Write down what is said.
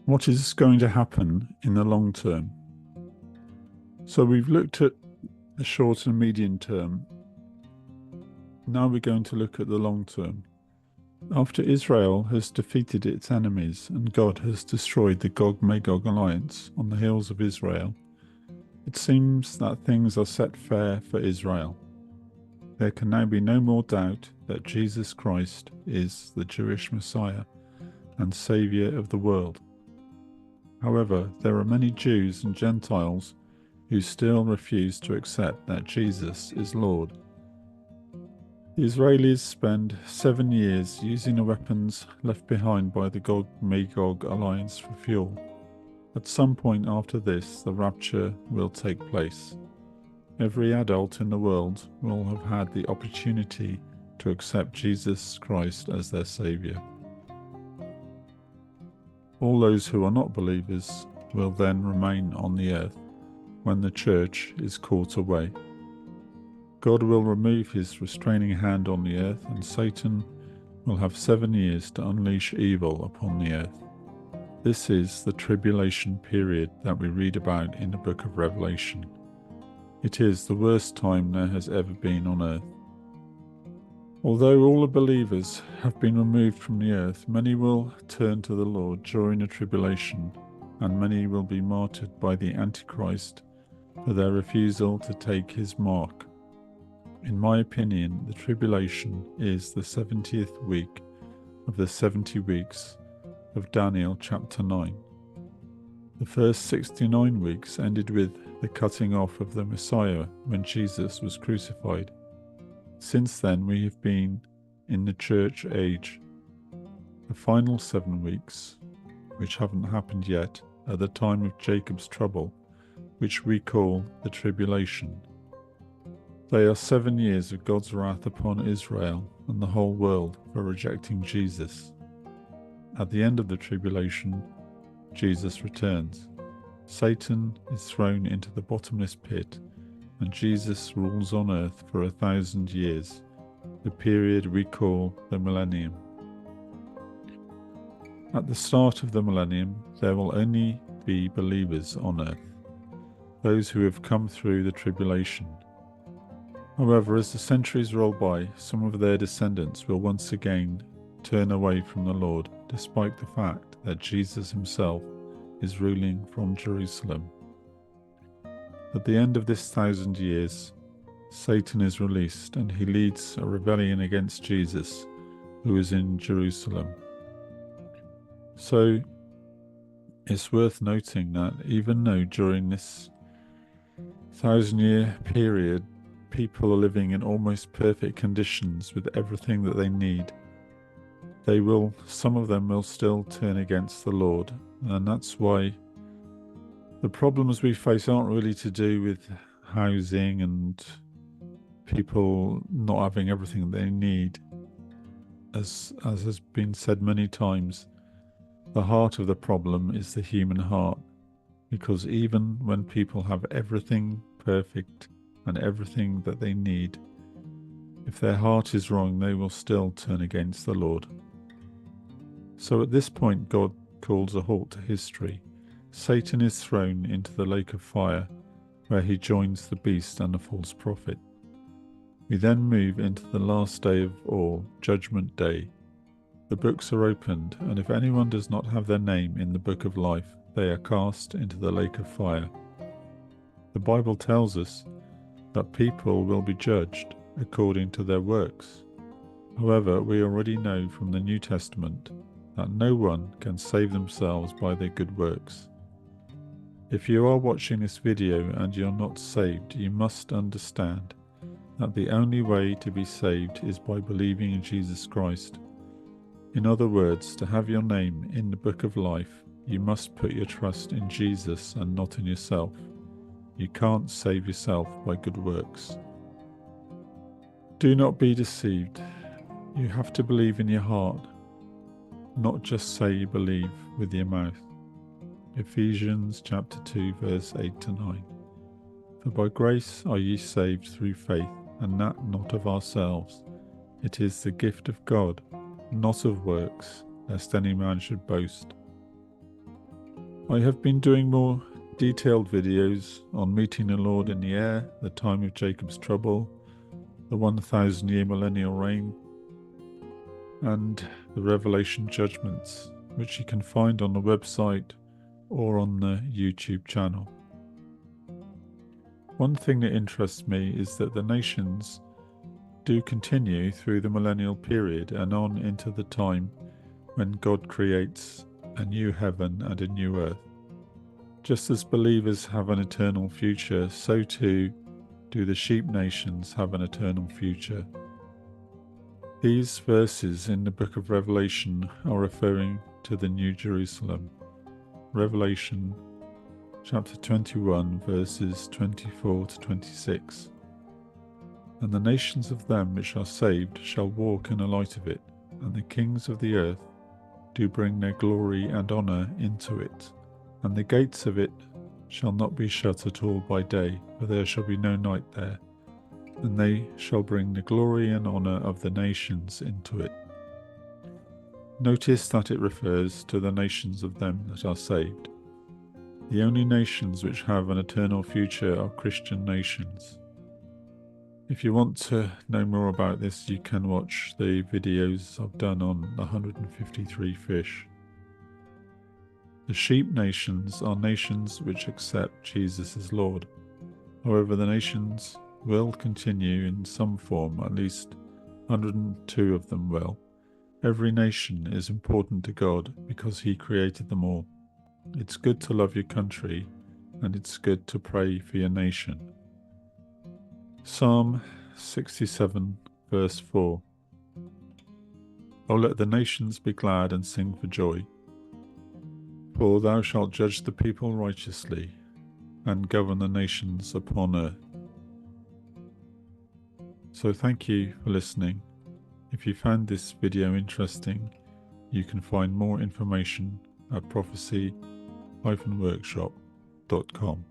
What is going to happen in the long term? So we've looked at the short and medium term. Now we're going to look at the long term. After Israel has defeated its enemies and God has destroyed the Gog-Magog alliance on the hills of Israel, it seems that things are set fair for Israel. There can now be no more doubt that Jesus Christ is the Jewish Messiah and Saviour of the world. However, there are many Jews and Gentiles who still refuse to accept that Jesus is Lord. The Israelis spend 7 years using the weapons left behind by the Gog-Magog alliance for fuel. At some point after this, the rapture will take place. Every adult in the world will have had the opportunity to accept Jesus Christ as their Saviour. All those who are not believers will then remain on the earth when the church is caught away. God will remove his restraining hand on the earth, and Satan will have 7 years to unleash evil upon the earth. This is the tribulation period that we read about in the book of Revelation. It is the worst time there has ever been on earth. Although all the believers have been removed from the earth, many will turn to the Lord during the tribulation, and many will be martyred by the Antichrist for their refusal to take his mark. In my opinion, the tribulation is the 70th week of the 70 weeks of Daniel chapter 9. The first 69 weeks ended with the cutting off of the Messiah when Jesus was crucified. Since then, we have been in the church age. The final 7 weeks, which haven't happened yet, are the time of Jacob's trouble, which we call the tribulation. They are 7 years of God's wrath upon Israel and the whole world for rejecting Jesus. At the end of the tribulation, Jesus returns. Satan is thrown into the bottomless pit, and Jesus rules on earth for 1,000 years, the period we call the Millennium. At the start of the Millennium, there will only be believers on earth, those who have come through the tribulation. However, as the centuries roll by, some of their descendants will once again turn away from the Lord, despite the fact that Jesus himself is ruling from Jerusalem. At the end of this 1,000 years, Satan is released and he leads a rebellion against Jesus, who is in Jerusalem. So it's worth noting that even though during this 1,000-year period, people are living in almost perfect conditions with everything that they need, some of them will still turn against the Lord. And that's why the problems we face aren't really to do with housing and people not having everything they need. As has been said many times, the heart of the problem is the human heart, because even when people have everything perfect and everything that they need, if their heart is wrong, they will still turn against the Lord. So at this point, God calls a halt to history. Satan is thrown into the lake of fire, where he joins the beast and the false prophet. We then move into the last day of all, Judgment Day. The books are opened, and if anyone does not have their name in the book of life, they are cast into the lake of fire. The Bible tells us that people will be judged according to their works. However, we already know from the New Testament that no one can save themselves by their good works. If you are watching this video and you're not saved, you must understand that the only way to be saved is by believing in Jesus Christ. In other words, to have your name in the book of life, you must put your trust in Jesus and not in yourself. You can't save yourself by good works. Do not be deceived. You have to believe in your heart, not just say you believe with your mouth. Ephesians chapter 2 verse 8 to 9. For by grace are ye saved through faith, and that not of ourselves. It is the gift of God, not of works, lest any man should boast. I have been doing more detailed videos on meeting the Lord in the air, the time of Jacob's trouble, the 1,000-year millennial reign, and the Revelation judgments, which you can find on the website or on the YouTube channel. One thing that interests me is that the nations do continue through the millennial period and on into the time when God creates a new heaven and a new earth. Just as believers have an eternal future, so too do the sheep nations have an eternal future. These verses in the book of Revelation are referring to the New Jerusalem. Revelation chapter 21 verses 24 to 26. And the nations of them which are saved shall walk in the light of it, and the kings of the earth do bring their glory and honour into it. And the gates of it shall not be shut at all by day, for there shall be no night there. And they shall bring the glory and honour of the nations into it. Notice that it refers to the nations of them that are saved. The only nations which have an eternal future are Christian nations. If you want to know more about this, you can watch the videos I've done on the 153 fish. The sheep nations are nations which accept Jesus as Lord. However, the nations will continue in some form, at least 102 of them will. Every nation is important to God because He created them all. It's good to love your country, and it's good to pray for your nation. Psalm 67 verse 4. O let the nations be glad and sing for joy. For thou shalt judge the people righteously, and govern the nations upon earth. So thank you for listening. If you found this video interesting, you can find more information at prophecy-workshop.com.